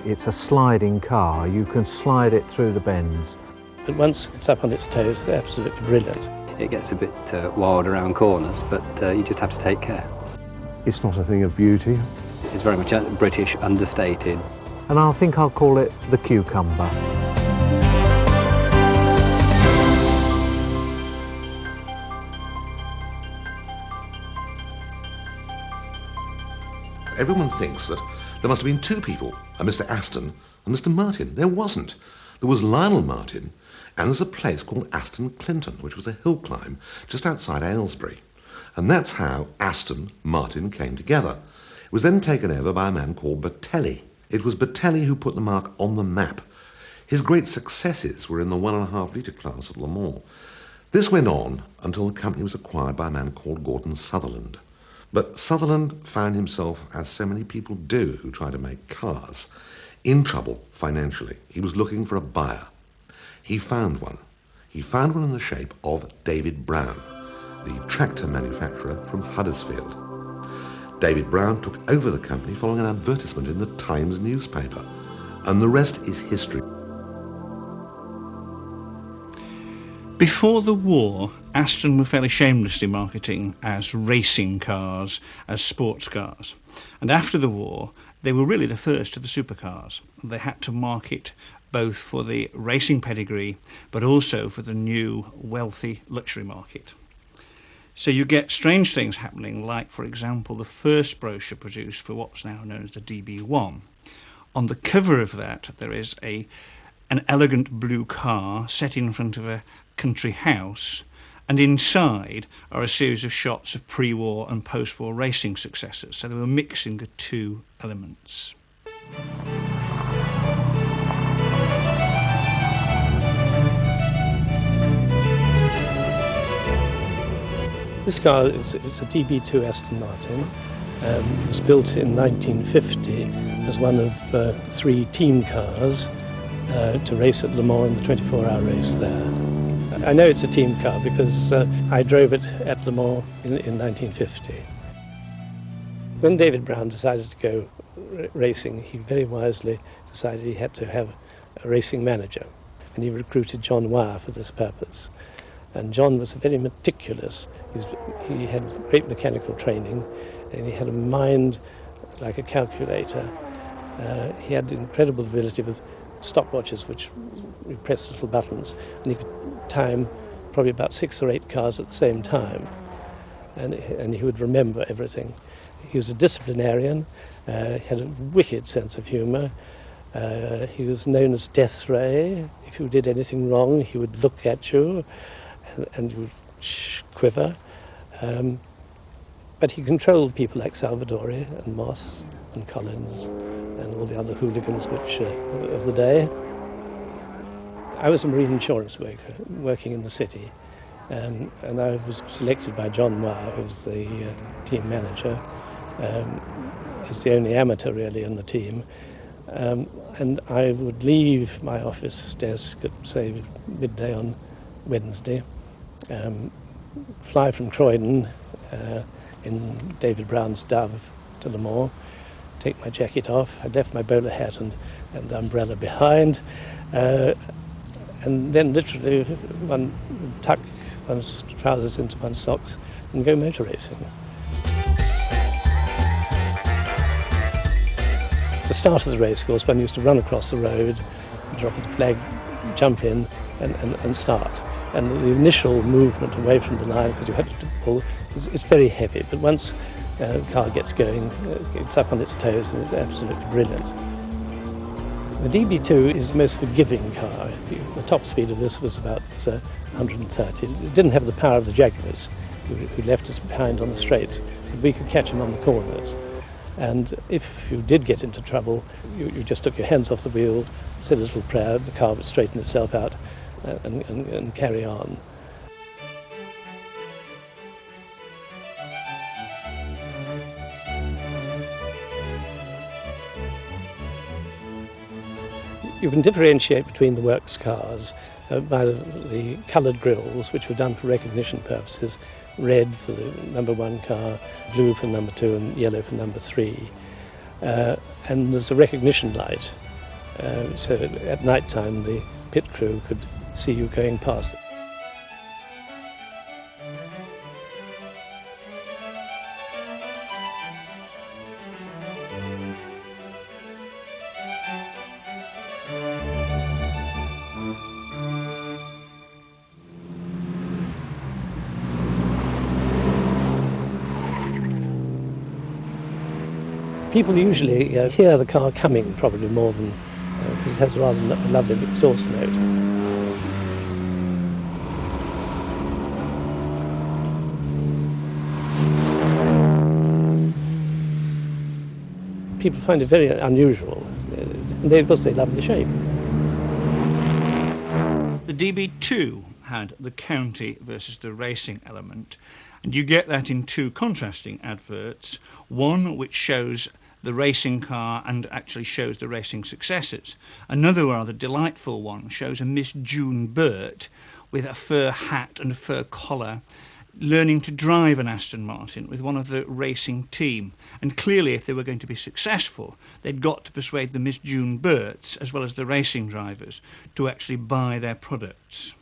It's a sliding car. You can slide it through the bends. But once it's up on its toes, it's absolutely brilliant. It gets a bit wild around corners, but you just have to take care. It's not a thing of beauty. It's very much British, understated. And I think I'll call it the cucumber. Everyone thinks that there must have been two people, a Mr. Aston and Mr. Martin. There wasn't. There was Lionel Martin, and there's a place called Aston Clinton, which was a hill climb just outside Aylesbury. And that's how Aston Martin came together. It was then taken over by a man called Bertelli. It was Bertelli who put the mark on the map. His great successes were in the 1.5 litre class at Le Mans. This went on until the company was acquired by a man called Gordon Sutherland. But Sutherland found himself, as so many people do who try to make cars, in trouble financially. He was looking for a buyer. He found one. He found one in the shape of David Brown, the tractor manufacturer from Huddersfield. David Brown took over the company following an advertisement in the Times newspaper, and the rest is history. Before the war, Aston were fairly shamelessly marketing as racing cars, as sports cars. And after the war, they were really the first of the supercars. They had to market both for the racing pedigree, but also for the new, wealthy luxury market. So you get strange things happening, like, for example, the first brochure produced for what's now known as the DB1. On the cover of that, there is an elegant blue car set in front of a country house, and inside are a series of shots of pre-war and post-war racing successes. So they were mixing the two elements. This car is a DB2 Aston Martin. It was built in 1950 as one of 3 team cars to race at Le Mans in the 24-hour race there. I know it's a team car because I drove it at Le Mans in 1950. When David Brown decided to go racing, he very wisely decided he had to have a racing manager, and he recruited John Wire for this purpose. And John was very meticulous. He had great mechanical training, and he had a mind like a calculator. He had incredible ability with stopwatches, which we pressed little buttons, and he could time probably about 6 or 8 cars at the same time, and he would remember everything. He was a disciplinarian. He had a wicked sense of humour. He was known as Death Ray. If you did anything wrong, he would look at you and you would quiver. But he controlled people like Salvadori and Moss and Collins and all the other hooligans of the day. I was a marine insurance worker working in the city, and I was selected by John Wire, who was the team manager. He was the only amateur really in the team. And I would leave my office desk at, say, midday on Wednesday, fly from Croydon in David Brown's Dove to Le Mans, take my jacket off. I'd left my bowler hat and the umbrella behind, and then literally one tuck one's trousers into one's socks and go motor racing. The start of the race course, one used to run across the road, drop the flag, jump in and start. And the initial movement away from the line, because you had to pull, it's very heavy. But once the car gets going, it's up on its toes and it's absolutely brilliant. The DB2 is the most forgiving car. The top speed of this was about 130. It didn't have the power of the Jaguars, who left us behind on the straights, but we could catch them on the corners. And if you did get into trouble, you just took your hands off the wheel, said a little prayer, the car would straighten itself out and carry on. You can differentiate between the works cars by the coloured grills, which were done for recognition purposes. Red for the number 1 car, blue for number 2 and yellow for number 3. And there's a recognition light so at night time the pit crew could see you going past. People usually hear the car coming probably more than, because it has a rather lovely exhaust note. People find it very unusual, and of course they love the shape. The DB2 had the county versus the racing element, and you get that in two contrasting adverts, one which shows the racing car and actually shows the racing successes. Another rather delightful one shows a Miss June Burt with a fur hat and a fur collar learning to drive an Aston Martin with one of the racing team. And clearly if they were going to be successful, they'd got to persuade the Miss June Burts as well as the racing drivers to actually buy their products.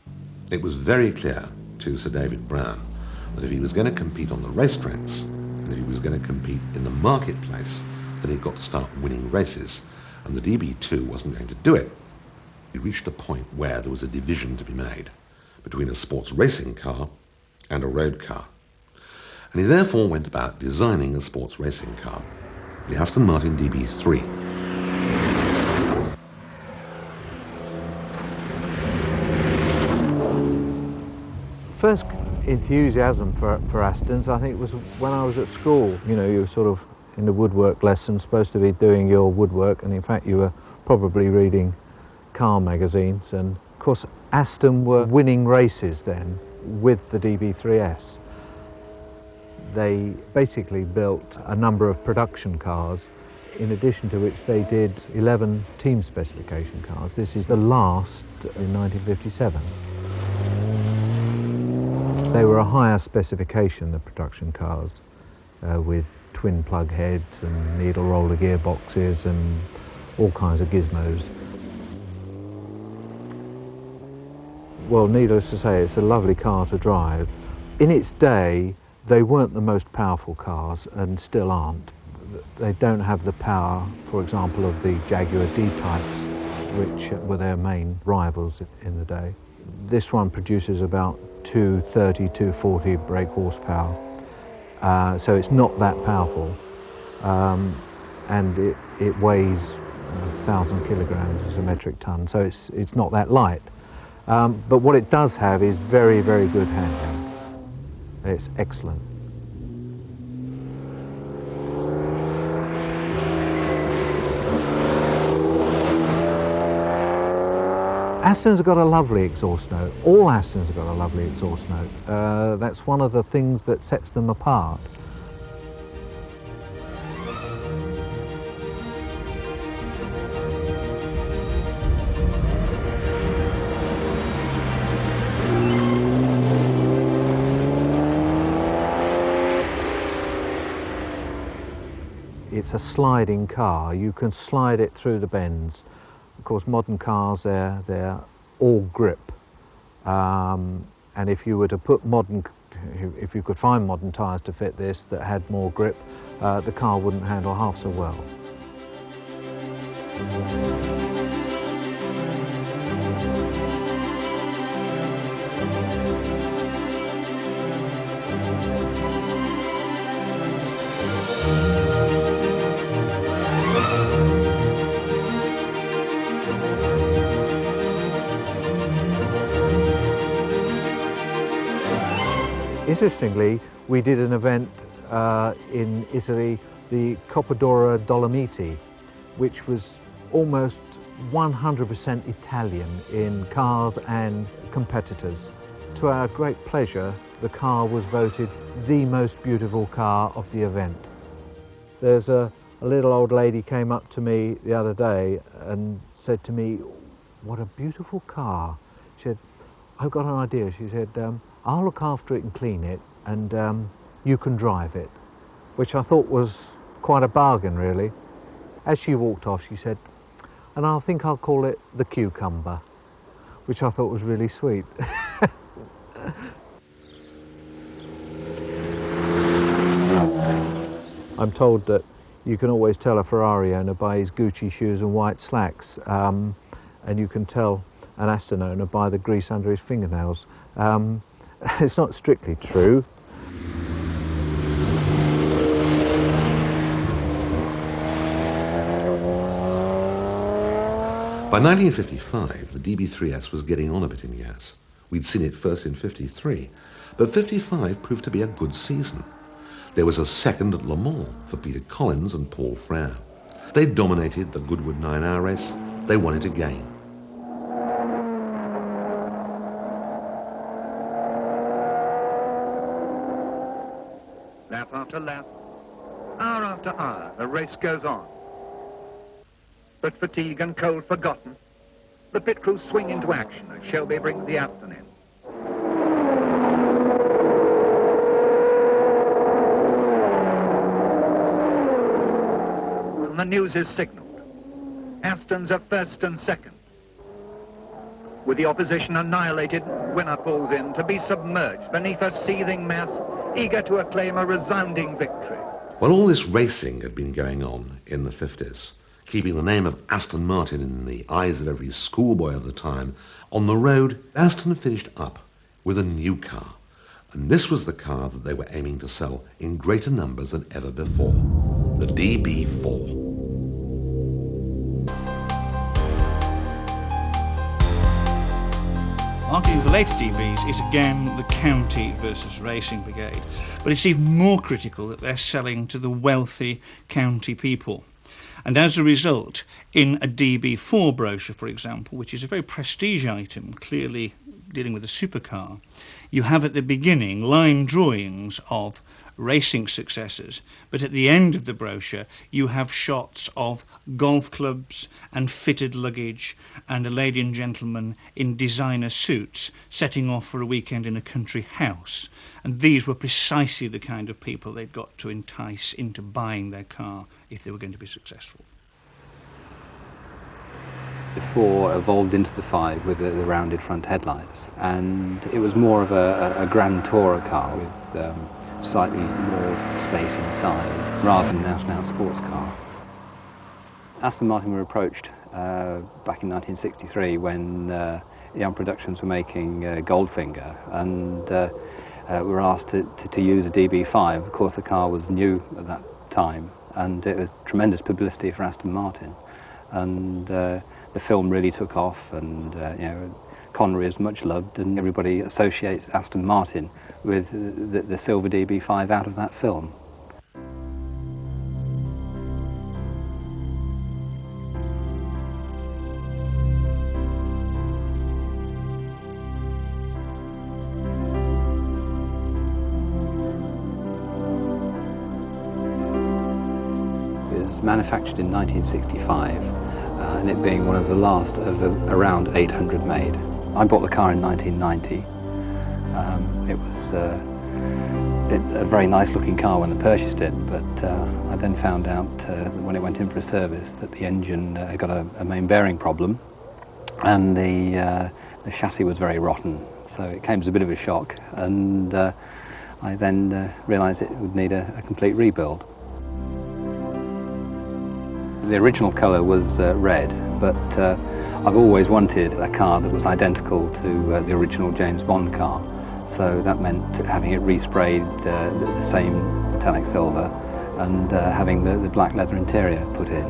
It was very clear to Sir David Brown that if he was going to compete on the racetracks and if he was going to compete in the marketplace, then he'd got to start winning races, and the DB2 wasn't going to do it. He reached a point where there was a division to be made between a sports racing car and a road car. And he therefore went about designing a sports racing car, the Aston Martin DB3. First enthusiasm for Astons, I think, was when I was at school. You know, you were sort of in the woodwork lesson, supposed to be doing your woodwork, and in fact you were probably reading car magazines. And of course Aston were winning races then with the DB3S. They basically built a number of production cars, in addition to which they did 11 team specification cars. This is the last in 1957. They were a higher specification than production cars, with twin plug heads and needle roller gearboxes and all kinds of gizmos. Well, needless to say, it's a lovely car to drive. In its day, they weren't the most powerful cars and still aren't. They don't have the power, for example, of the Jaguar D-types, which were their main rivals in the day. This one produces about 230, 240 brake horsepower. So it's not that powerful, and it weighs 1,000 kilograms as a metric ton, so it's not that light. But what it does have is very, very good handling. It's excellent. Aston's got a lovely exhaust note. All Astons have got a lovely exhaust note. That's one of the things that sets them apart. It's a sliding car. You can slide it through the bends. Of course, modern cars, they're all grip. And if you were to put if you could find modern tyres to fit this that had more grip, the car wouldn't handle half so well. Interestingly, we did an event in Italy, the Coppadora Dolomiti, which was almost 100% Italian in cars and competitors. To our great pleasure, the car was voted the most beautiful car of the event. There's a little old lady came up to me the other day and said to me, "What a beautiful car." She said, "I've got an idea." She said, "I'll look after it and clean it, and you can drive it," which I thought was quite a bargain, really. As she walked off, she said, and I think I'll call it the Cucumber, which I thought was really sweet. I'm told that you can always tell a Ferrari owner by his Gucci shoes and white slacks, and you can tell an Aston owner by the grease under his fingernails. It's not strictly true. By 1955, the DB3S was getting on a bit in years. We'd seen it first in 53, but 55 proved to be a good season. There was a second at Le Mans for Peter Collins and Paul Frere. They dominated the Goodwood 9-hour race. They won it again. Lap after lap, hour after hour, the race goes on. But fatigue and cold forgotten, the pit crews swing into action as Shelby brings the Aston in. And the news is signalled. Astons are first and second. With the opposition annihilated, winner pulls in to be submerged beneath a seething mass, eager to acclaim a resounding victory. Well, all this racing had been going on in the 50s, keeping the name of Aston Martin in the eyes of every schoolboy of the time. On the road, Aston finished up with a new car. And this was the car that they were aiming to sell in greater numbers than ever before, the DB4. Marketing the later DBs is again the county versus racing brigade, but it's even more critical that they're selling to the wealthy county people. And as a result, in a DB4 brochure, for example, which is a very prestige item, clearly dealing with a supercar, you have at the beginning line drawings of racing successes, but at the end of the brochure you have shots of golf clubs and fitted luggage and a lady and gentleman in designer suits setting off for a weekend in a country house. And these were precisely the kind of people they'd got to entice into buying their car if they were going to be successful. The 4 evolved into the 5 with the rounded front headlights, and it was more of a Grand Tourer car with slightly more space inside, rather than an out-and-out sports car. Aston Martin were approached back in 1963 when Young Productions were making Goldfinger, and were asked to use a DB5. Of course, the car was new at that time, and it was tremendous publicity for Aston Martin. And the film really took off, and you know, Connery is much loved, and everybody associates Aston Martin with the silver DB5 out of that film. It was manufactured in 1965, and it being one of the last of around 800 made. I bought the car in 1990. It was a very nice looking car when I purchased it, but I then found out when it went in for a service that the engine had got a main bearing problem, and the chassis was very rotten, so it came as a bit of a shock, and I then realised it would need a complete rebuild. The original colour was red, but I've always wanted a car that was identical to the original James Bond car. So that meant having it resprayed the same metallic silver and having the black leather interior put in.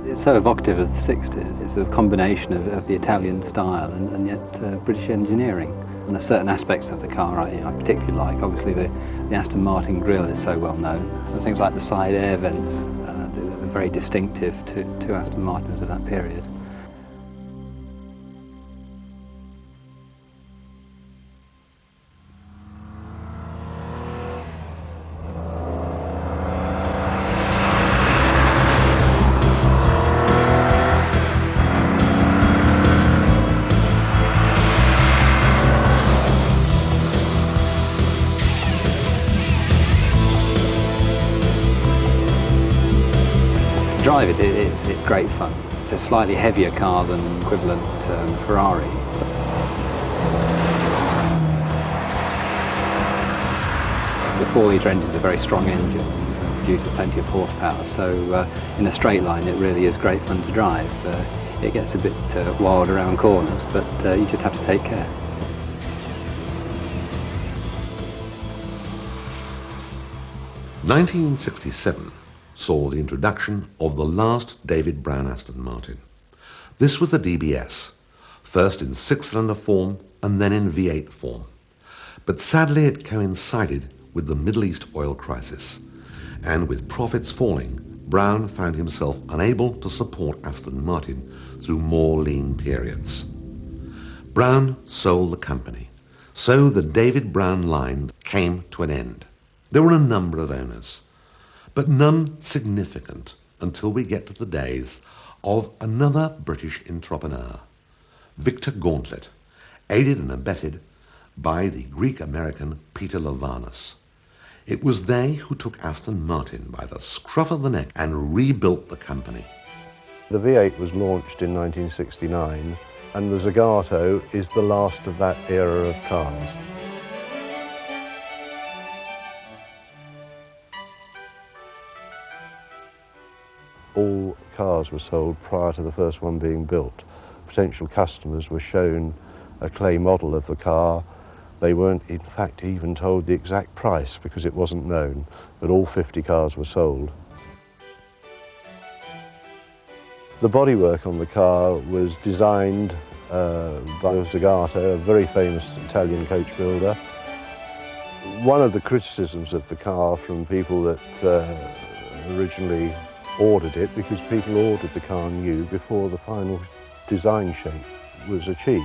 It's so evocative of the 60s. It's a combination of the Italian style and yet British engineering. And there's certain aspects of the car I particularly like. Obviously the Aston Martin grille is so well known. And things like the side air vents are very distinctive to Aston Martins of that period. drive it, it's great fun. It's a slightly heavier car than equivalent Ferrari. The 4-litre engine is a very strong engine, produces plenty of horsepower, so in a straight line it really is great fun to drive. It gets a bit wild around corners, but you just have to take care. (1967) saw the introduction of the last David Brown Aston Martin. This was the DBS, first in 6-cylinder form and then in V8 form. But sadly it coincided with the Middle East oil crisis, and with profits falling, Brown found himself unable to support Aston Martin through more lean periods. Brown sold the company, so the David Brown line came to an end. There were a number of owners, but none significant until we get to the days of another British entrepreneur, Victor Gauntlet, aided and abetted by the Greek-American Peter Lavanos. It was they who took Aston Martin by the scruff of the neck and rebuilt the company. The V8 was launched in 1969, and the Zagato is the last of that era of cars. All cars were sold prior to the first one being built. Potential customers were shown a clay model of the car. They weren't, in fact, even told the exact price because it wasn't known, but all 50 cars were sold. The bodywork on the car was designed by Zagato, a very famous Italian coach builder. One of the criticisms of the car from people that originally ordered it, because people ordered the car new before the final design shape was achieved.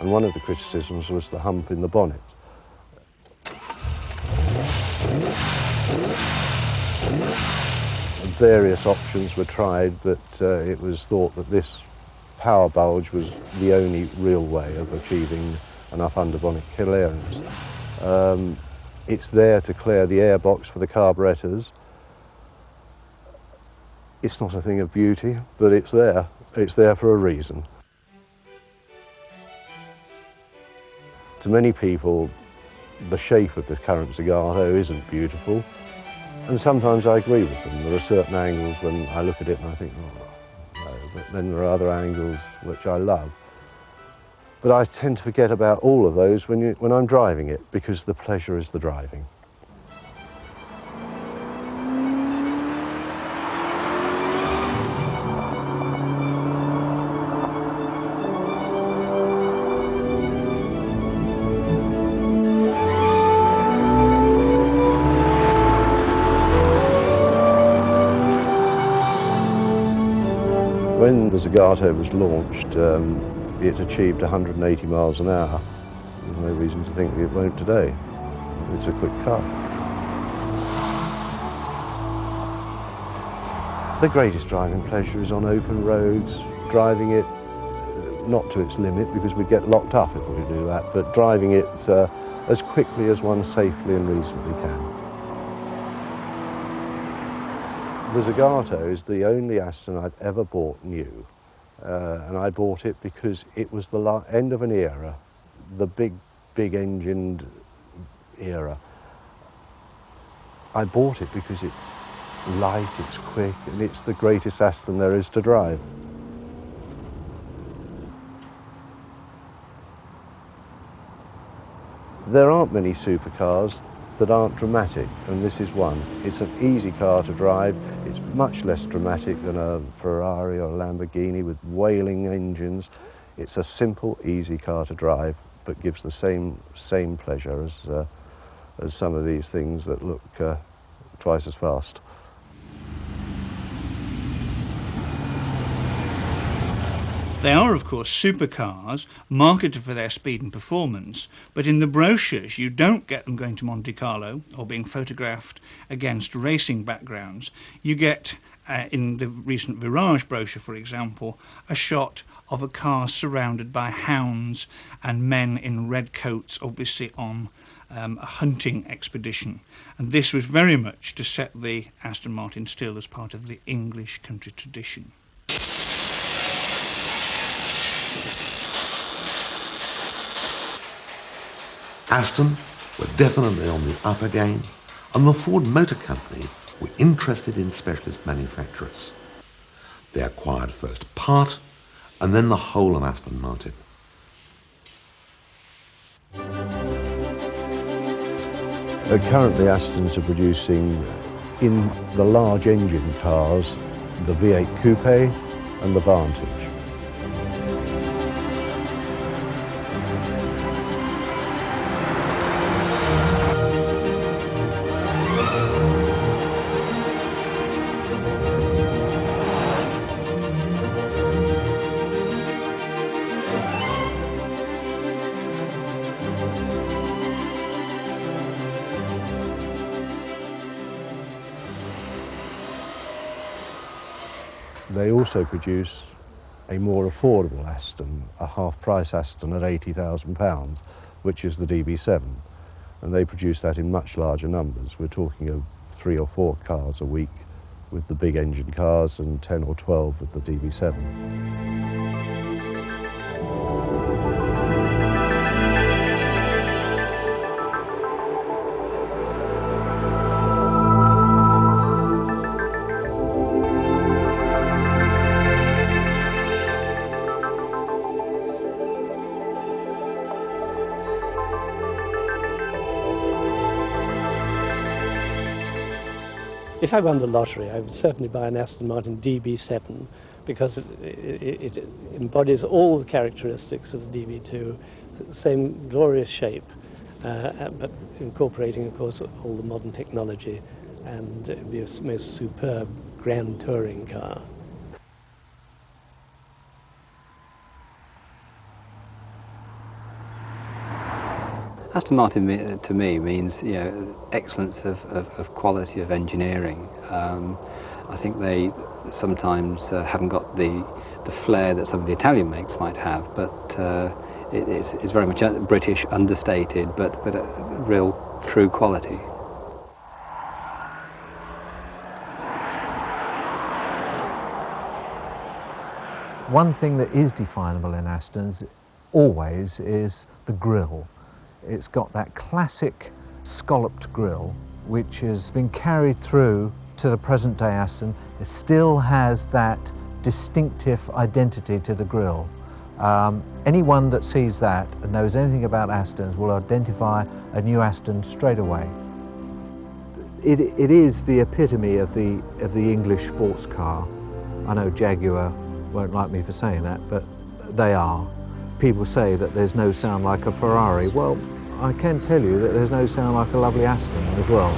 And one of the criticisms was the hump in the bonnet. Various options were tried, but it was thought that this power bulge was the only real way of achieving enough underbonnet clearance. It's there to clear the airbox for the carburetors. It's not a thing of beauty, but it's there. It's there for a reason. To many people, the shape of the current Zagato isn't beautiful, and sometimes I agree with them. There are certain angles when I look at it and I think, oh, no, but then there are other angles which I love. But I tend to forget about all of those when I'm driving it, because the pleasure is the driving. When the Zagato was launched, it achieved 180 miles an hour. There's no reason to think it won't today. It's a quick car. The greatest driving pleasure is on open roads, driving it not to its limit, because we get locked up if we do that, but driving it as quickly as one safely and reasonably can. The Zagato is the only Aston I've ever bought new, and I bought it because it was the end of an era, the big engined era. I bought it because it's light, it's quick, and it's the greatest Aston there is to drive. There aren't many supercars that aren't dramatic, and this is one. It's an easy car to drive. It's much less dramatic than a Ferrari or a Lamborghini with wailing engines. It's a simple, easy car to drive, but gives the same pleasure as some of these things that look twice as fast. They are, of course, supercars marketed for their speed and performance, but in the brochures you don't get them going to Monte Carlo or being photographed against racing backgrounds. You get, in the recent Virage brochure, for example, a shot of a car surrounded by hounds and men in red coats, obviously on a hunting expedition. And this was very much to set the Aston Martin still as part of the English country tradition. Aston were definitely on the up again, and the Ford Motor Company were interested in specialist manufacturers. They acquired first part and then the whole of Aston Martin. Currently Astons are producing in the large engine cars the V8 Coupe and the Vantage. They also produce a more affordable Aston, a half-price Aston at £80,000, which is the DB7. And they produce that in much larger numbers. We're talking of 3 or 4 cars a week with the big engine cars and 10 or 12 with the DB7. If I won the lottery, I would certainly buy an Aston Martin DB7 because it embodies all the characteristics of the DB2, same glorious shape, but incorporating, of course, all the modern technology, and it would be a most superb grand touring car. Aston Martin to me means, you know, excellence of quality of engineering. I think they sometimes haven't got the flair that some of the Italian makes might have, but it's very much British, understated, but a real true quality. One thing that is definable in Astons always is the grille. It's got that classic scalloped grille, which has been carried through to the present day Aston. It still has that distinctive identity to the grille. Anyone that sees that and knows anything about Astons will identify a new Aston straight away. It is the epitome of the English sports car. I know Jaguar won't like me for saying that, but they are. People say that there's no sound like a Ferrari. Well, I can tell you that there's no sound like a lovely Aston as well.